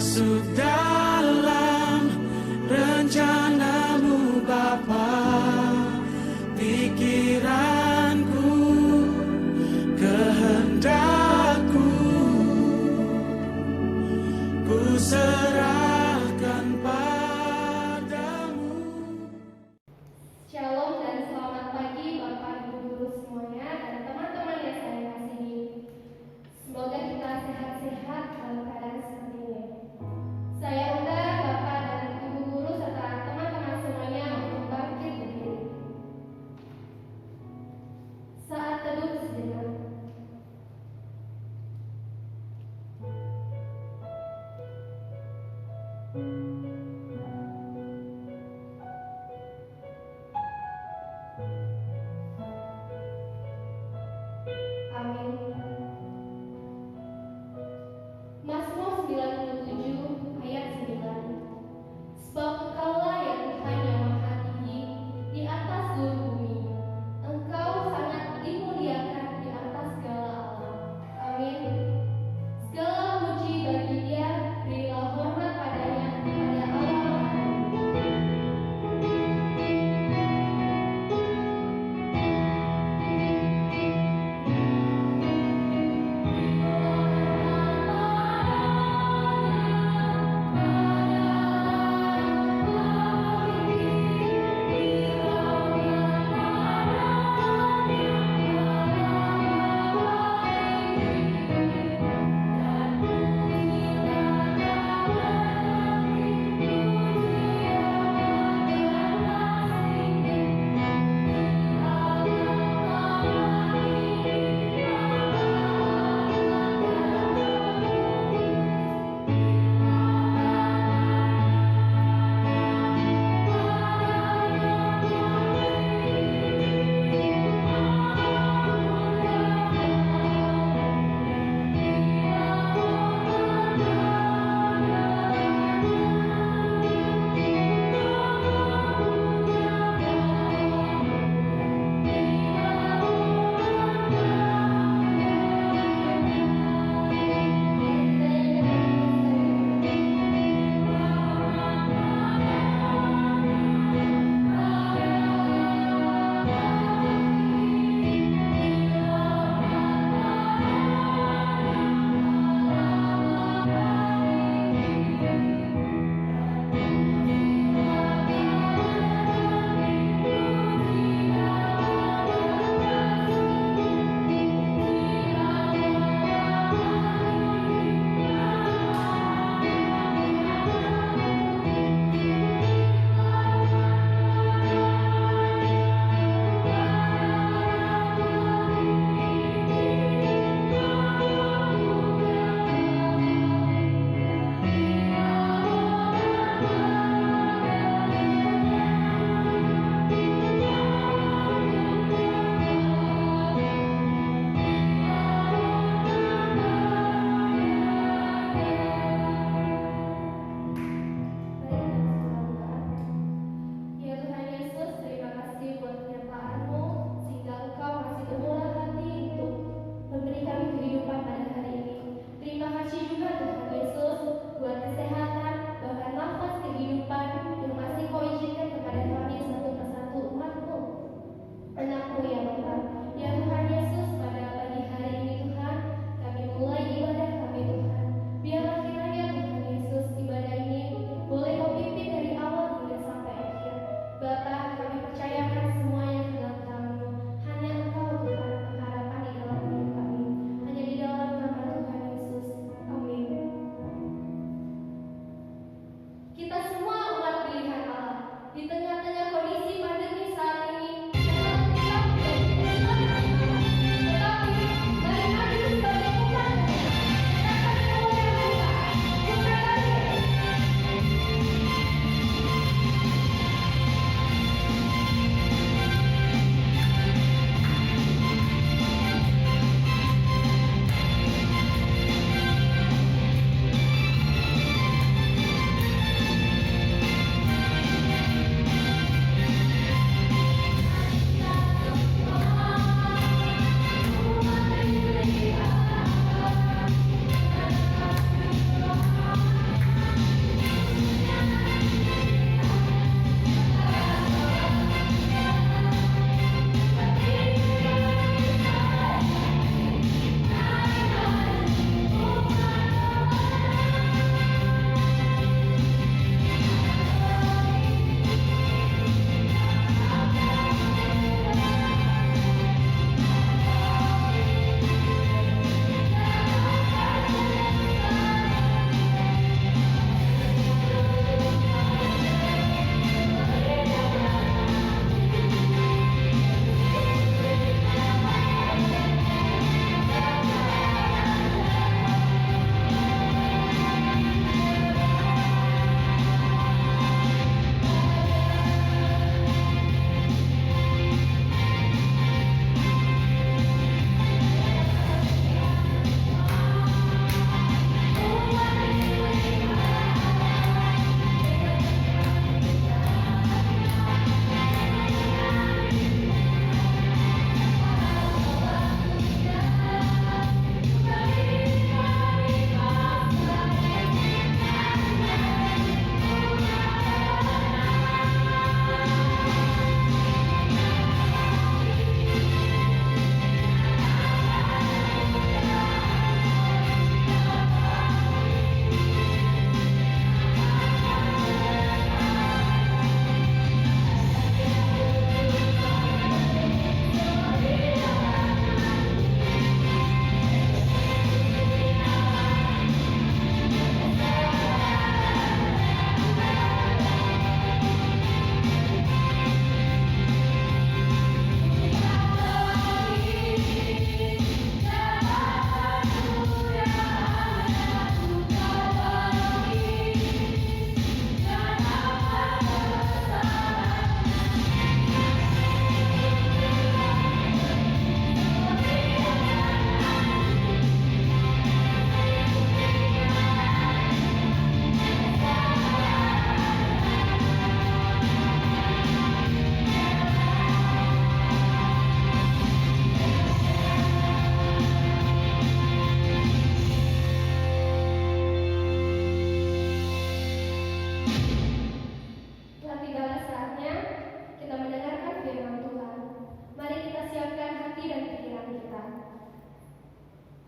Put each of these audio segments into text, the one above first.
masuk dalam rencanamu Bapa. Pikiranku, kehendakku, ku serahkan padamu. Shalom dan selamat pagi Bapak Ibu Guru semuanya dan teman-teman yang saya kasihi. Semoga kita sehat-sehat dalam keadaan seperti ini. Saya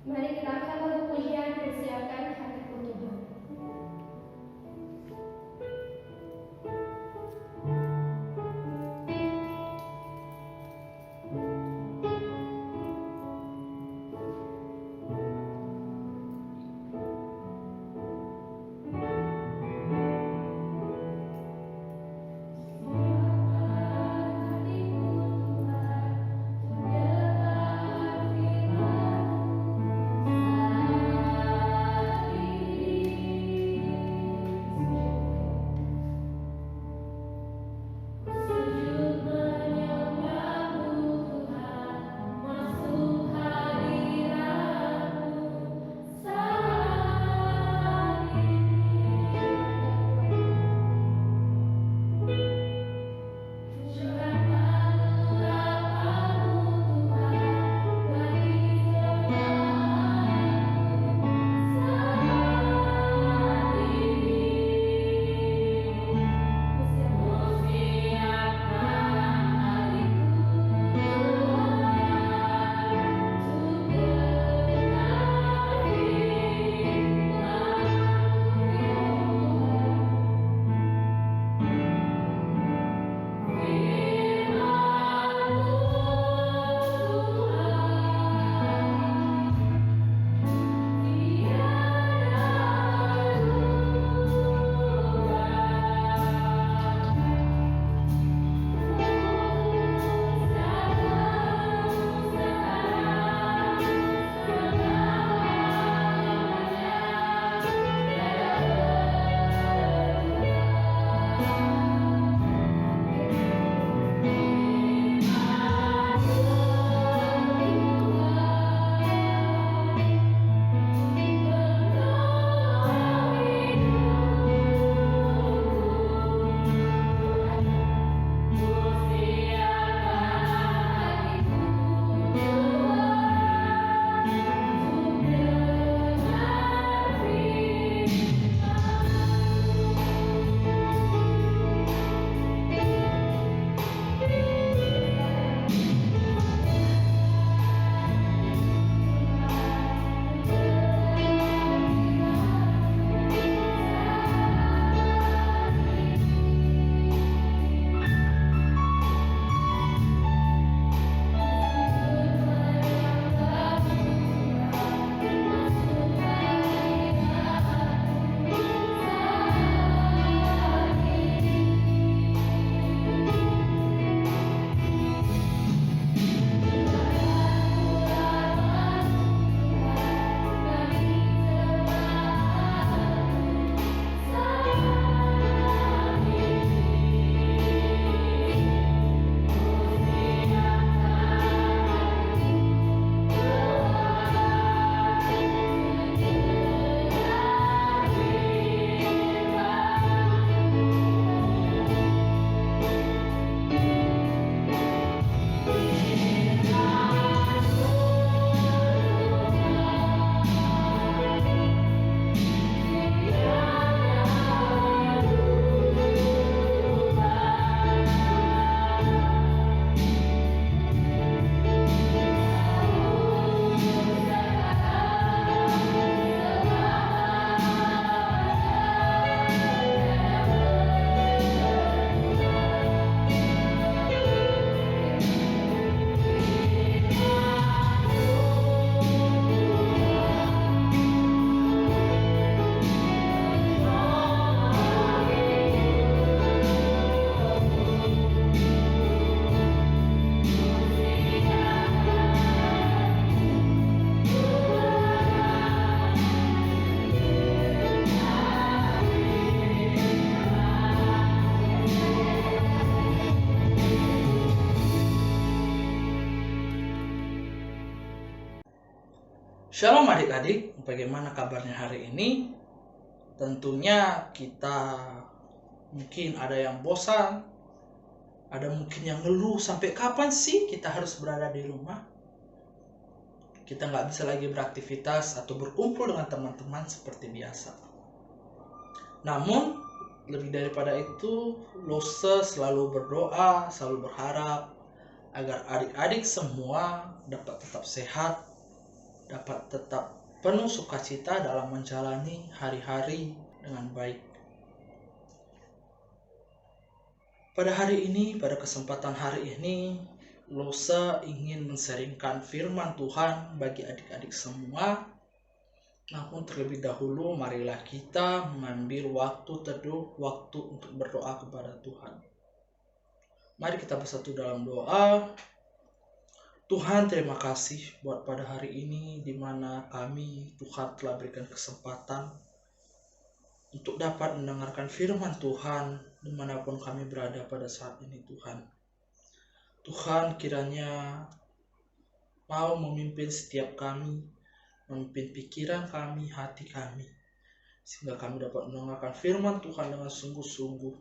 Mari kita akan berpujian, persiapkan hatiku Tuhan. Shalom adik-adik, bagaimana kabarnya hari ini? Tentunya kita mungkin ada yang bosan, ada mungkin yang ngeluh, sampai kapan sih kita harus berada di rumah? Kita nggak bisa lagi beraktivitas atau berkumpul dengan teman-teman seperti biasa. Namun, lebih daripada itu, Lose selalu berdoa, selalu berharap agar adik-adik semua dapat tetap sehat, dapat tetap penuh sukacita dalam menjalani hari-hari dengan baik. Pada hari ini, pada kesempatan hari ini, Losa ingin menseringkan firman Tuhan bagi adik-adik semua. Namun terlebih dahulu, marilah kita mengambil waktu teduh, waktu untuk berdoa kepada Tuhan. Mari kita bersatu dalam doa. Tuhan, terima kasih buat pada hari ini di mana kami, Tuhan telah berikan kesempatan untuk dapat mendengarkan firman Tuhan dimanapun kami berada pada saat ini, Tuhan. Tuhan kiranya mau memimpin setiap kami, memimpin pikiran kami, hati kami, sehingga kami dapat mendengarkan firman Tuhan dengan sungguh-sungguh.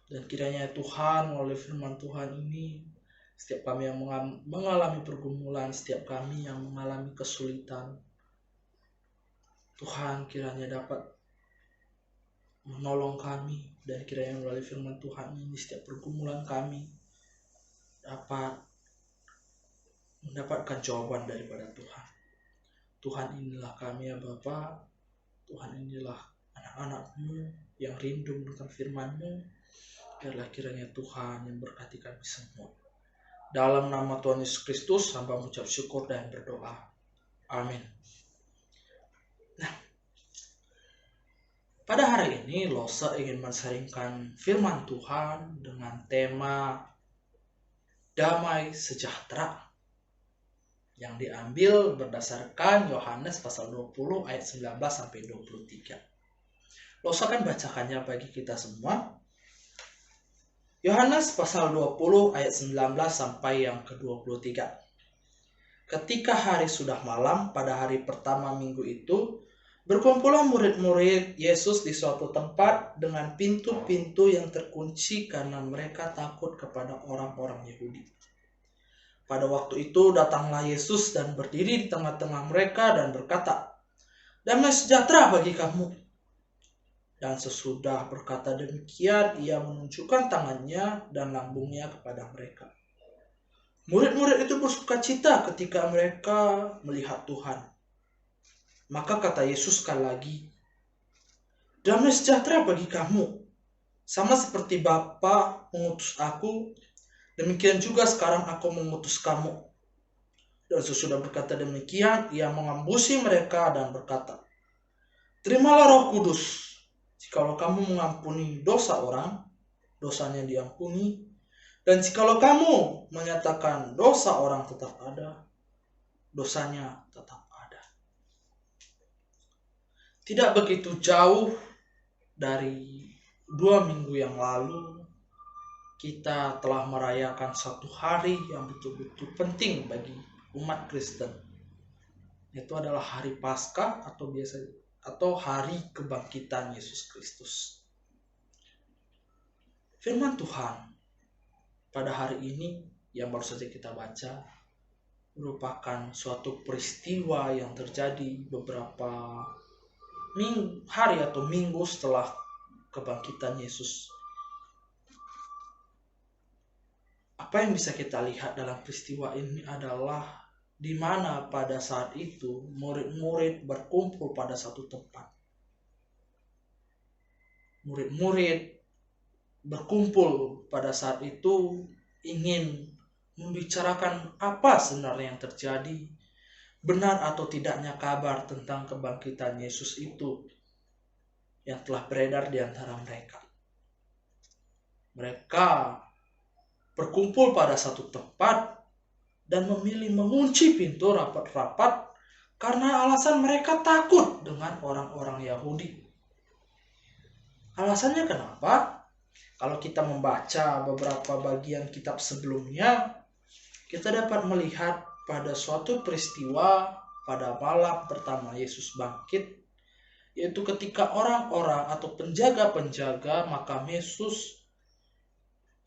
Dan kiranya Tuhan melalui firman Tuhan ini, setiap kami yang mengalami pergumulan, setiap kami yang mengalami kesulitan, Tuhan kiranya dapat menolong kami. Dan kiranya melalui firman Tuhan ini, setiap pergumulan kami dapat mendapatkan jawaban daripada Tuhan. Tuhan, inilah kami ya Bapa. Tuhan, inilah anak-anak-Mu yang rindu mendengar firman-Mu. Biarlah kiranya Tuhan yang berkati kami semua. Dalam nama Tuhan Yesus Kristus, hamba mengucap syukur dan berdoa. Amin. Nah, pada hari ini Losa ingin menseringkan firman Tuhan dengan tema damai sejahtera yang diambil berdasarkan Yohanes pasal 20 ayat 19 sampai 23. Losa akan bacakannya bagi kita semua. Yohanes pasal 20 ayat 19 sampai yang ke-23. Ketika hari sudah malam pada hari pertama minggu itu, berkumpullah murid-murid Yesus di suatu tempat dengan pintu-pintu yang terkunci karena mereka takut kepada orang-orang Yahudi. Pada waktu itu datanglah Yesus dan berdiri di tengah-tengah mereka dan berkata, "Damai sejahtera bagi kamu." Dan sesudah berkata demikian, ia menunjukkan tangannya dan lambungnya kepada mereka. Murid-murid itu bersukacita ketika mereka melihat Tuhan. Maka kata Yesus sekali lagi, "Damai sejahtera bagi kamu. Sama seperti Bapa mengutus aku, demikian juga sekarang aku mengutus kamu." Dan sesudah berkata demikian, ia mengambusi mereka dan berkata, "Terimalah Roh Kudus. Jikalau kamu mengampuni dosa orang, dosanya diampuni. Dan jikalau kamu menyatakan dosa orang tetap ada, dosanya tetap ada." Tidak begitu jauh dari 2 minggu yang lalu, kita telah merayakan satu hari yang betul-betul penting bagi umat Kristen. Itu adalah hari Paskah atau hari kebangkitan Yesus Kristus. Firman Tuhan pada hari ini yang baru saja kita baca merupakan suatu peristiwa yang terjadi beberapa hari atau minggu setelah kebangkitan Yesus. Apa yang bisa kita lihat dalam peristiwa ini adalah di mana pada saat itu murid-murid berkumpul pada satu tempat. Murid-murid berkumpul pada saat itu ingin membicarakan apa sebenarnya yang terjadi, benar atau tidaknya kabar tentang kebangkitan Yesus itu yang telah beredar di antara mereka. Mereka berkumpul pada satu tempat dan memilih mengunci pintu rapat-rapat karena alasan mereka takut dengan orang-orang Yahudi. Alasannya kenapa? Kalau kita membaca beberapa bagian kitab sebelumnya, kita dapat melihat pada suatu peristiwa pada malam pertama Yesus bangkit, yaitu ketika orang-orang atau penjaga-penjaga makam Yesus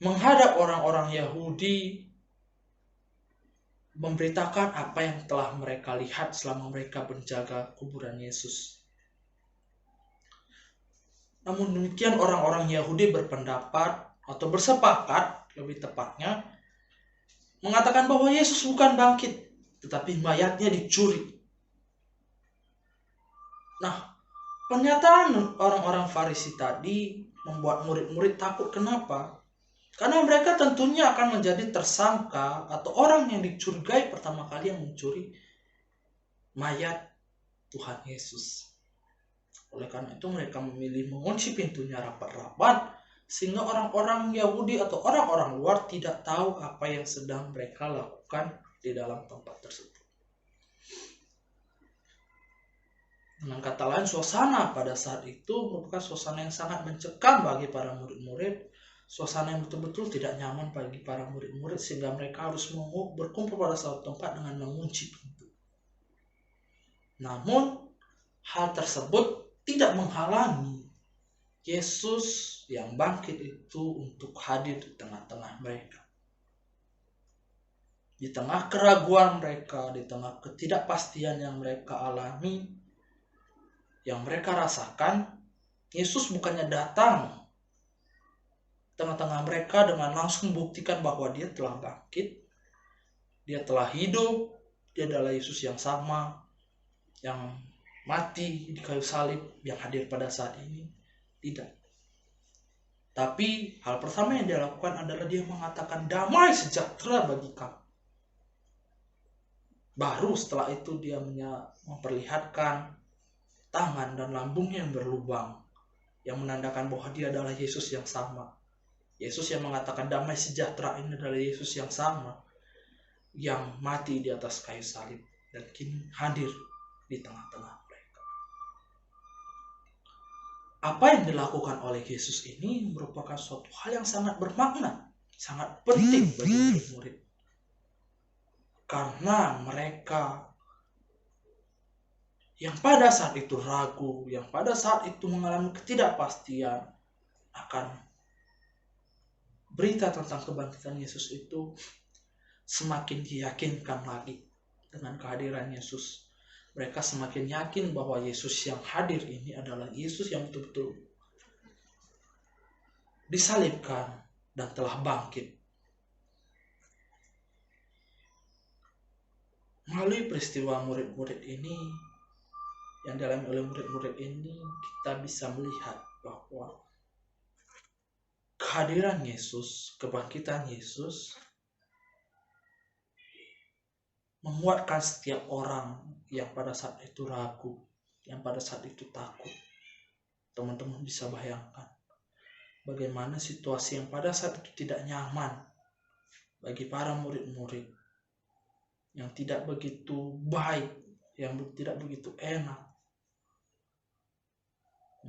menghadap orang-orang Yahudi memberitakan apa yang telah mereka lihat selama mereka menjaga kuburan Yesus. Namun demikian orang-orang Yahudi berpendapat atau bersepakat lebih tepatnya mengatakan bahwa Yesus bukan bangkit, tetapi mayatnya dicuri. Nah, pernyataan orang-orang Farisi tadi membuat murid-murid takut. Kenapa? Karena mereka tentunya akan menjadi tersangka atau orang yang dicurigai pertama kali yang mencuri mayat Tuhan Yesus. Oleh karena itu mereka memilih mengunci pintunya rapat-rapat sehingga orang-orang Yahudi atau orang-orang luar tidak tahu apa yang sedang mereka lakukan di dalam tempat tersebut. Dengan kata lain, suasana pada saat itu merupakan suasana yang sangat mencekam bagi para murid-murid. Suasana yang betul-betul tidak nyaman bagi para murid-murid sehingga mereka harus berkumpul pada suatu tempat dengan mengunci pintu. Namun, hal tersebut tidak menghalangi Yesus yang bangkit itu untuk hadir di tengah-tengah mereka. Di tengah keraguan mereka, di tengah ketidakpastian yang mereka alami, yang mereka rasakan, Yesus bukannya datang tengah-tengah mereka dengan langsung membuktikan bahwa dia telah bangkit, dia telah hidup, dia adalah Yesus yang sama, yang mati di kayu salib, yang hadir pada saat ini. Tidak. Tapi hal pertama yang dia lakukan adalah dia mengatakan damai sejahtera bagi kamu. Baru setelah itu dia memperlihatkan tangan dan lambungnya yang berlubang, yang menandakan bahwa dia adalah Yesus yang sama. Yesus yang mengatakan damai sejahtera ini adalah Yesus yang sama, yang mati di atas kayu salib dan kini hadir di tengah-tengah mereka. Apa yang dilakukan oleh Yesus ini merupakan suatu hal yang sangat bermakna, sangat penting bagi murid-murid. Karena mereka yang pada saat itu ragu, yang pada saat itu mengalami ketidakpastian akan berita tentang kebangkitan Yesus itu, semakin diyakinkan lagi dengan kehadiran Yesus. Mereka semakin yakin bahwa Yesus yang hadir ini adalah Yesus yang betul-betul disalibkan dan telah bangkit. Melalui peristiwa murid-murid ini, yang dialami oleh murid-murid ini, kita bisa melihat bahwa kehadiran Yesus, kebangkitan Yesus menguatkan setiap orang yang pada saat itu ragu, yang pada saat itu takut. Teman-teman bisa bayangkan bagaimana situasi yang pada saat itu tidak nyaman bagi para murid-murid, yang tidak begitu baik, yang tidak begitu enak,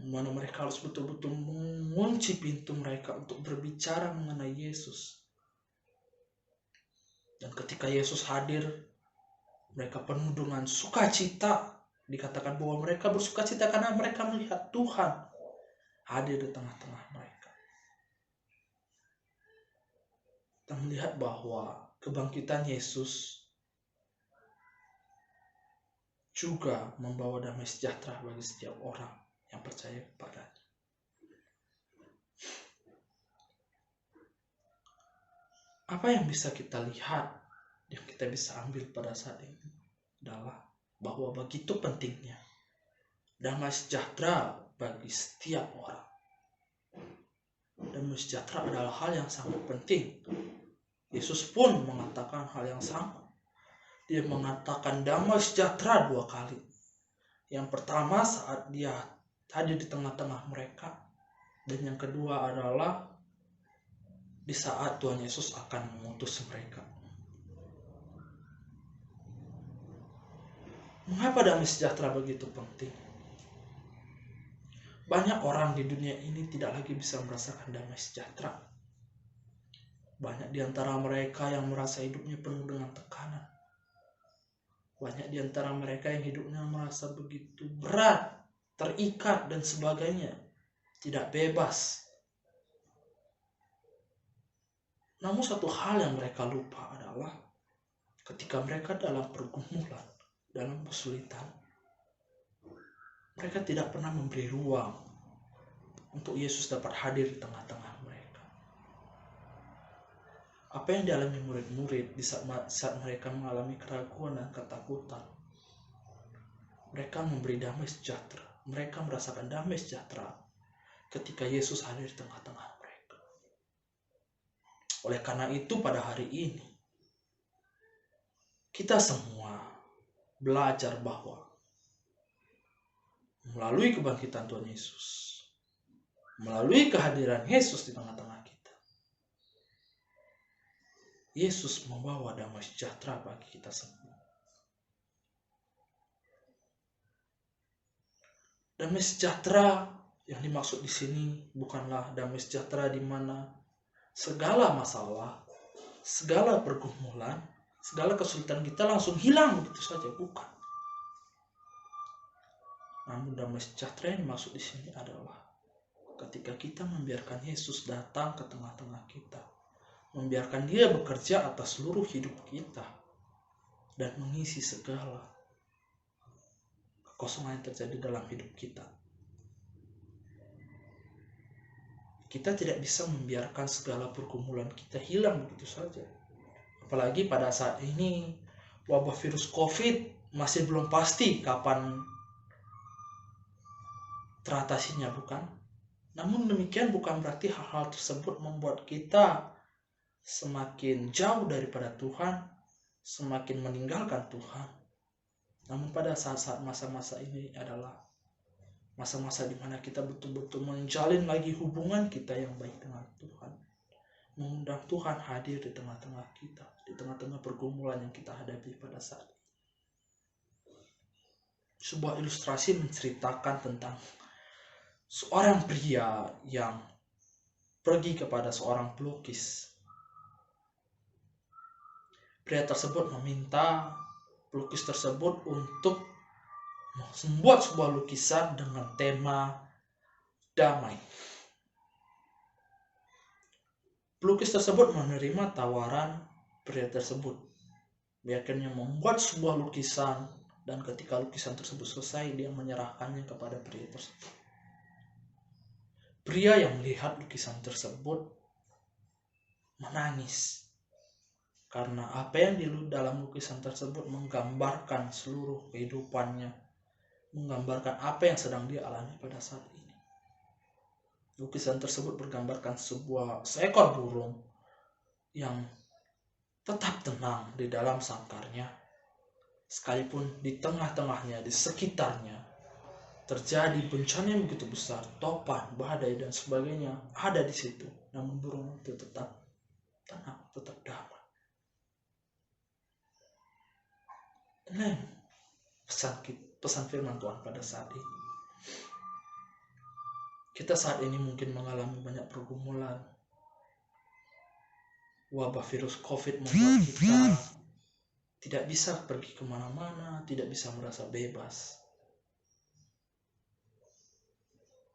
mana mereka harus betul-betul mengunci pintu mereka untuk berbicara mengenai Yesus. Dan ketika Yesus hadir, mereka penuh dengan sukacita. Dikatakan bahwa mereka bersukacita karena mereka melihat Tuhan hadir di tengah-tengah mereka. Kita melihat bahwa kebangkitan Yesus juga membawa damai sejahtera bagi setiap orang yang percaya kepadanya. Apa yang bisa kita lihat, yang kita bisa ambil pada saat ini adalah bahwa begitu pentingnya damai sejahtera bagi setiap orang. Damai sejahtera adalah hal yang sangat penting. Yesus pun mengatakan hal yang sama. Dia mengatakan damai sejahtera 2 kali. Yang pertama saat dia hadir di tengah-tengah mereka, dan yang kedua adalah di saat Tuhan Yesus akan mengutus mereka. Mengapa damai sejahtera begitu penting? Banyak orang di dunia ini tidak lagi bisa merasakan damai sejahtera. Banyak di antara mereka yang merasa hidupnya penuh dengan tekanan. Banyak di antara mereka yang hidupnya merasa begitu berat, terikat dan sebagainya, tidak bebas. Namun satu hal yang mereka lupa adalah ketika mereka dalam pergumulan, dalam kesulitan, mereka tidak pernah memberi ruang untuk Yesus dapat hadir di tengah-tengah mereka. Apa yang dialami murid-murid di saat mereka mengalami keraguan dan ketakutan. Mereka memberi damai sejahtera. Mereka merasakan damai sejahtera ketika Yesus hadir di tengah-tengah mereka. Oleh karena itu pada hari ini, kita semua belajar bahwa melalui kebangkitan Tuhan Yesus, melalui kehadiran Yesus di tengah-tengah kita, Yesus membawa damai sejahtera bagi kita semua. Damai sejahtera yang dimaksud di sini bukanlah damai sejahtera di mana segala masalah, segala pergumulan, segala kesulitan kita langsung hilang begitu saja, bukan. Namun damai sejahtera yang dimaksud di sini adalah ketika kita membiarkan Yesus datang ke tengah-tengah kita, membiarkan Dia bekerja atas seluruh hidup kita dan mengisi segala kekosongan yang terjadi dalam hidup kita. Kita tidak bisa membiarkan segala pergumulan kita hilang begitu saja. Apalagi pada saat ini wabah virus COVID masih belum pasti kapan teratasinya, bukan? Namun demikian bukan berarti hal-hal tersebut membuat kita semakin jauh daripada Tuhan, semakin meninggalkan Tuhan. Namun pada saat-saat masa-masa ini adalah masa-masa di mana kita betul-betul menjalin lagi hubungan kita yang baik dengan Tuhan. Mengundang Tuhan hadir di tengah-tengah kita, di tengah-tengah pergumulan yang kita hadapi pada saat ini. Sebuah ilustrasi menceritakan tentang seorang pria yang pergi kepada seorang pelukis. Pria tersebut meminta pelukis tersebut untuk membuat sebuah lukisan dengan tema damai. Pelukis tersebut menerima tawaran pria tersebut. Dia akhirnya membuat sebuah lukisan dan ketika lukisan tersebut selesai, dia menyerahkannya kepada pria tersebut. Pria yang melihat lukisan tersebut menangis. Karena apa yang di dalam lukisan tersebut menggambarkan seluruh kehidupannya, menggambarkan apa yang sedang dia alami pada saat ini. Lukisan tersebut bergambarkan seekor burung yang tetap tenang di dalam sangkarnya, sekalipun di tengah-tengahnya, di sekitarnya terjadi bencana yang begitu besar, topan, badai dan sebagainya ada di situ, namun burung itu tetap tenang, tetap damai. Nah, pesan firman Tuhan pada saat ini. Kita saat ini mungkin mengalami banyak pergumulan. Wabah virus COVID membuat kita tidak bisa pergi kemana-mana, tidak bisa merasa bebas.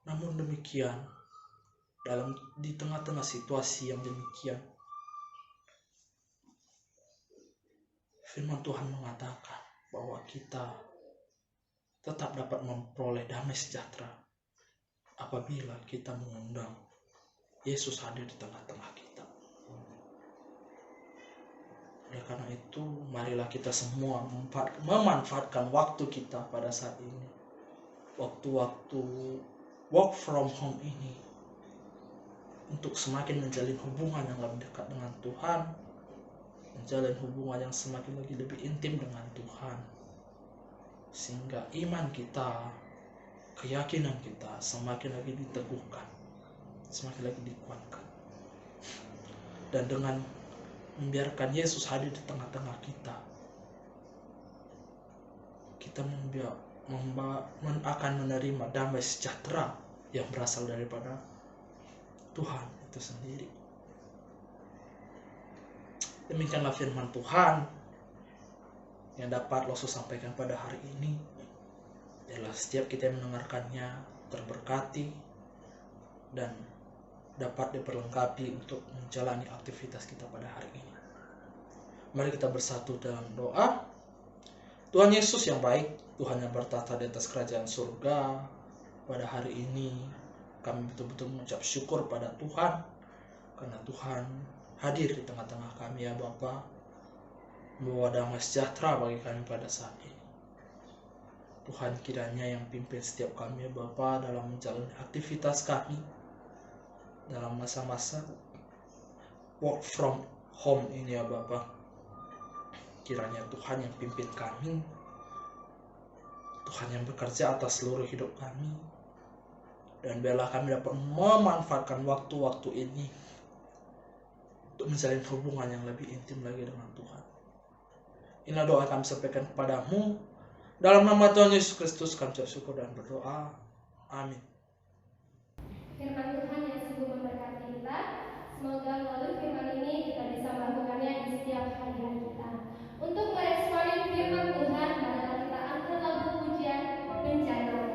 Namun demikian, di tengah-tengah situasi yang demikian, firman Tuhan mengatakan bahwa kita tetap dapat memperoleh damai sejahtera apabila kita mengundang Yesus hadir di tengah-tengah kita. Oleh karena itu, marilah kita semua memanfaatkan waktu kita pada saat ini, waktu-waktu work from home ini, untuk semakin menjalin hubungan yang lebih dekat dengan Tuhan, menjalin hubungan yang semakin lagi lebih intim dengan Tuhan, sehingga iman kita, keyakinan kita semakin lagi diteguhkan, semakin lagi dikuatkan. Dan dengan membiarkan Yesus hadir di tengah-tengah kita, kita akan menerima damai sejahtera yang berasal daripada Tuhan itu sendiri. Demikianlah firman Tuhan yang dapat Loso sampaikan pada hari ini. Adalah setiap kita yang mendengarkannya terberkati dan dapat diperlengkapi untuk menjalani aktivitas kita pada hari ini. Mari kita bersatu dalam doa. Tuhan Yesus yang baik, Tuhan yang bertata di atas kerajaan surga, pada hari ini kami betul-betul mengucap syukur pada Tuhan, karena Tuhan hadir di tengah-tengah kami ya Bapa, membawa damai sejahtera bagi kami pada saat ini. Tuhan kiranya yang pimpin setiap kami ya Bapa dalam menjalani aktivitas kami dalam masa-masa work from home ini ya Bapa. Kiranya Tuhan yang pimpin kami, Tuhan yang bekerja atas seluruh hidup kami, dan biarlah kami dapat memanfaatkan waktu-waktu ini untuk menjalin hubungan yang lebih intim lagi dengan Tuhan. Inilah doa kami sampaikan kepadamu. Dalam nama Tuhan Yesus Kristus kami ucap syukur dan berdoa. Amin. Firman Tuhan yang sungguh memberkati kita. Semoga melalui firman ini kita bisa melakukannya di setiap hari kita. Untuk meresponi firman Tuhan, marilah kita angkat lagu pujian Bencanamu.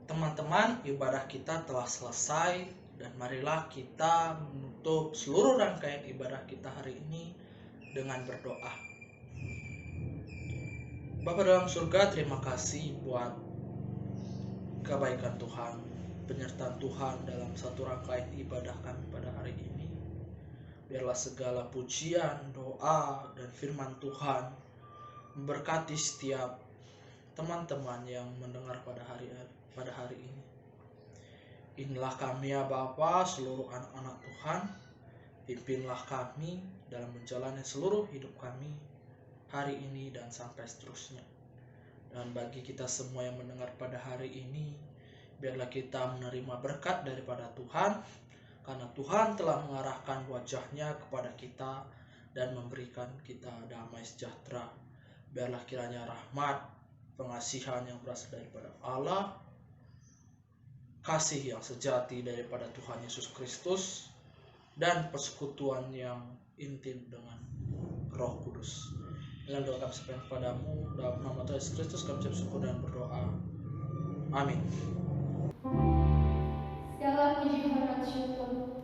Teman-teman, ibadah kita telah selesai dan marilah kita menutup seluruh rangkaian ibadah kita hari ini dengan berdoa. Bapa dalam surga, terima kasih buat kebaikan Tuhan, penyertaan Tuhan dalam satu rangkaian ibadah kami pada hari ini. Biarlah segala pujian, doa, dan firman Tuhan memberkati setiap teman-teman yang mendengar pada hari ini. Inilah kami ya Bapa, seluruh anak-anak Tuhan. Pimpinlah kami dalam menjalani seluruh hidup kami hari ini dan sampai seterusnya. Dan bagi kita semua yang mendengar pada hari ini, biarlah kita menerima berkat daripada Tuhan, karena Tuhan telah mengarahkan wajah-Nya kepada kita dan memberikan kita damai sejahtera. Biarlah kiranya rahmat, pengasihan yang berasal daripada Allah, kasih yang sejati daripada Tuhan Yesus Kristus, dan persekutuan yang intim dengan Roh Kudus. Inilah doa kami sampai kepadamu, dalam nama Tuhan Yesus Kristus kami ucap syukur dan berdoa. Amin. Segala puji hormat syukur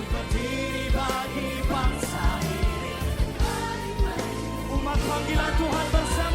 berdiri bagi bangsa ini. Umat panggilan Tuhan bersama.